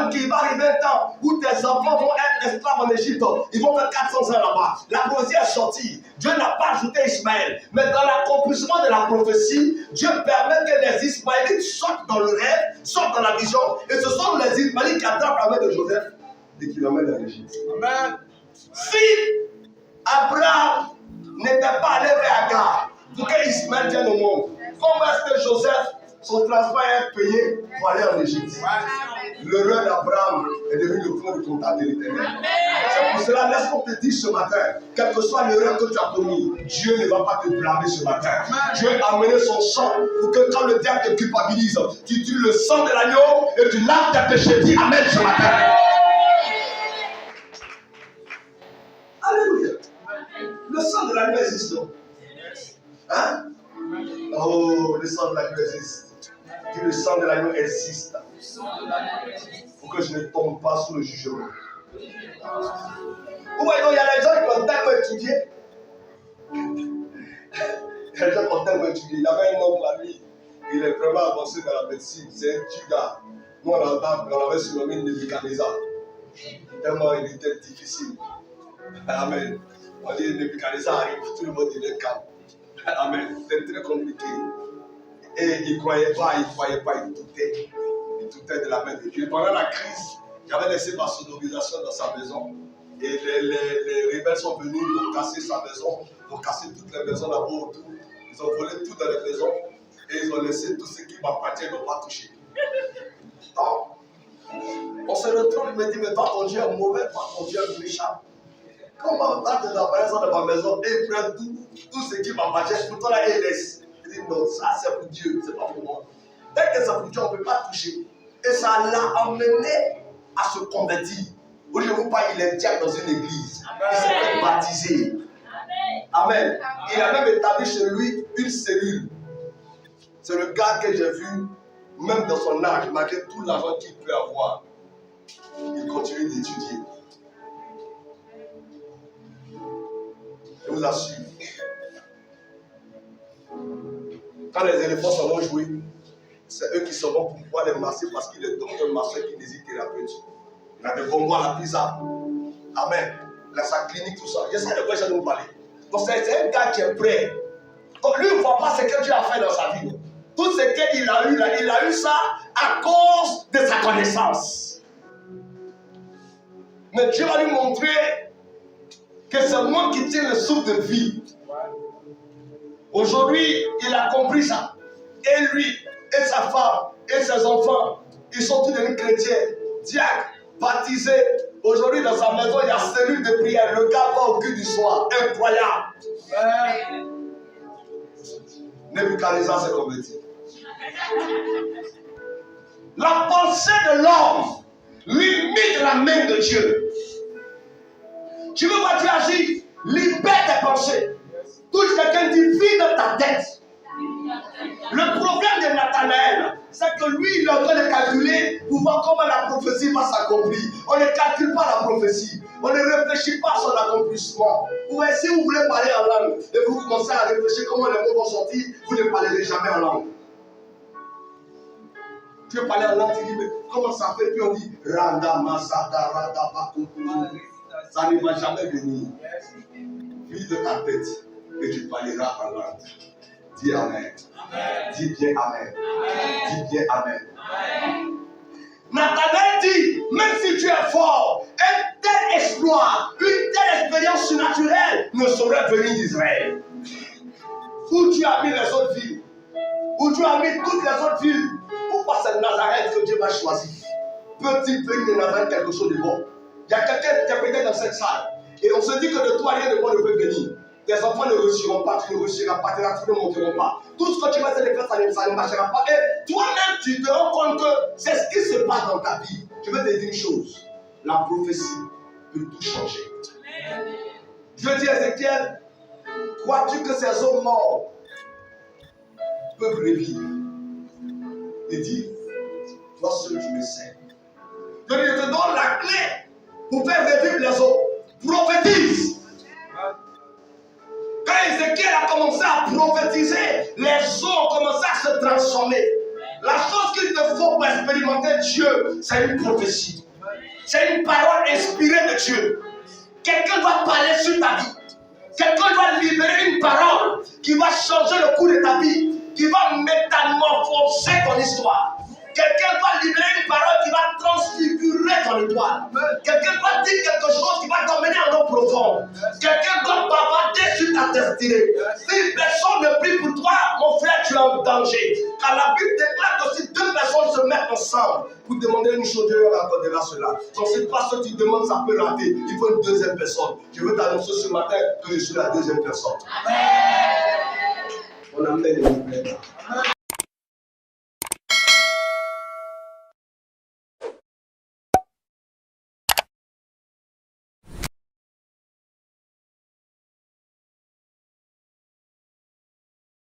même qu'il va arriver un temps où tes enfants vont être esclaves en Égypte. Ils vont faire 400 ans là-bas. La prophétie est sortie. Dieu n'a pas ajouté Ismaël. Mais dans l'accomplissement de la prophétie, Dieu permet que les Ismaélites sortent dans le rêve, sortent dans la vision. Et ce sont les Ismaélites qui attrapent la main de Joseph et qui l'emmènent en Égypte. Amen. Si Abraham n'était pas allé vers Agar pour que Ismaël vienne au monde, comment est-ce que Joseph, son transport est payé pour aller en Égypte? L'erreur d'Abraham est devenue le point de contact de l'Éternel. C'est pour cela, laisse-moi te dire ce matin, quelle que soit l'erreur que tu as commise, Dieu ne va pas te blâmer ce matin. Dieu a amené son sang pour que quand le diable te culpabilise, tu tues le sang de l'agneau et tu laves tes péchés. Dis Amen ce matin. Alléluia. Le sang de l'agneau existe, non? Hein? Oh, le sang de l'agneau existe. Dis le sang de l'agneau existe. Pour que je ne tombe pas sous le jugement. Vous voyez, il y a des gens qui ont tellement étudié. Il y a des gens qui ont tellement étudié. Il y avait un homme la nuit. Il est vraiment avancé dans la médecine. C'est un tuga. Nous, on avait surnommé Nebuchadnezzar. Tellement il était difficile. Amen. On dit Nebuchadnezzar arrive, tout le monde est calme. Amen. C'était très compliqué. Et il ne croyait pas, il doutait de la main de Dieu. Pendant la crise, il avait laissé ma sonorisation dans sa maison. Et les rebelles sont venus pour casser sa maison, pour casser toutes les maisons là-bas autour. Ils ont volé tout dans les maisons et ils ont laissé tout ce qui m'appartient, ils n'ont pas touché. On se retrouve, il me dit, mais toi ton Dieu est mauvais, toi ton Dieu est méchant. Comment t'as de la présence de ma maison et il prend tout ce qui m'appartient, pour toi là, il laisse. Il dit non, ça c'est pour Dieu, c'est pas pour moi. Dès que c'est pour Dieu, on ne peut pas toucher. Et ça l'a amené à se convertir. Aujourd'hui, il est diacre dans une église. Il s'est fait baptiser. Amen. Il a même établi chez lui une cellule. C'est le gars que j'ai vu, même dans son âge, malgré tout l'argent qu'il peut avoir, il continue d'étudier. Je vous assure. Quand les éléphants s'en vont jouer, c'est eux qui sont bons pour pouvoir les masser parce qu'il est docteur masseur kinésithérapeute. Il a des bonbons à la pizza. Amen. Il a sa clinique, tout ça. J'essaie de quoi je vais vous parler. Donc c'est un gars qui est prêt. Donc lui, il ne voit pas ce que Dieu a fait dans sa vie. Tout ce qu'il a eu là, il a eu ça à cause de sa connaissance. Mais Dieu va lui montrer que c'est moi qui tiens le souffle de vie. Aujourd'hui, il a compris ça. Et lui, et sa femme, et ses enfants, ils sont tous devenus chrétiens, diacres, baptisés. Aujourd'hui, dans sa maison, il y a cellule de prière. Le gars va au culte du soir. Incroyable. Nebuchadnezzar s'est converti. La pensée de l'homme limite la main de Dieu. Tu veux voir Dieu agir? Libère tes pensées. Touche quelqu'un dit vide ta tête. Le problème de Nathanaël, c'est que lui, il est en train de calculer pour voir comment la prophétie va s'accomplir. On ne calcule pas la prophétie. On ne réfléchit pas à son accomplissement. Si vous voulez parler en langue et vous commencez à réfléchir comment les mots vont sortir, vous ne parlerez jamais en langue. Tu veux parler en langue, tu dis, mais comment ça fait? Puis on dit, Randa Masada Rada Bakutu. Ça ne va jamais venir. Vide ta tête et tu parleras en langue. Dis Amen. Amen. Dis bien Amen. Amen. Dis bien Amen. Amen. Nathanaël dit, même si tu es fort, un tel exploit, une telle expérience surnaturelle ne saurait venir d'Israël. Où tu as mis les autres villes, où tu as mis toutes les autres villes, pourquoi c'est Nazareth que Dieu va choisir? Peut-il venir de Nazareth quelque chose de bon? Il y a quelqu'un qui est peut-être dans cette salle, et on se dit que de toi rien de bon ne peut venir. Tes enfants ne réussiront pas, tu ne réussiras pas, tes enfants ne monteront pas. Tout ce que tu vas essayer de faire, ça ne marchera pas. Et toi-même, tu te rends compte que c'est ce qui se passe dans ta vie. Je vais te dire une chose. La prophétie peut tout changer. Dieu dit à Ézéchiel, crois-tu que ces hommes morts peuvent revivre? Il dit, toi seul tu le sais. Je te donne la clé pour faire revivre les hommes. Prophétise. Quand Ézéchiel a commencé à prophétiser, les eaux ont commencé à se transformer. La chose qu'il te faut pour expérimenter Dieu, c'est une prophétie. C'est une parole inspirée de Dieu. Quelqu'un doit parler sur ta vie. Quelqu'un doit libérer une parole qui va changer le cours de ta vie, qui va métamorphoser ton histoire. Quelqu'un doit libérer une parole qui va transfigurer ton étoile. Quelqu'un doit dire quelque chose qui va t'emmener en eau profonde. Quelqu'un doit bavarder sur ta destinée. Si personne ne prie pour toi, mon frère, tu es en danger. Car la Bible déclare que si deux personnes se mettent ensemble pour demander une chose, Dieu leur accordera cela. Donc si toi, ce que tu demandes, ça peut rater. Il faut une deuxième personne. Je veux t'annoncer ce matin que je suis la deuxième personne. Amen. On amène les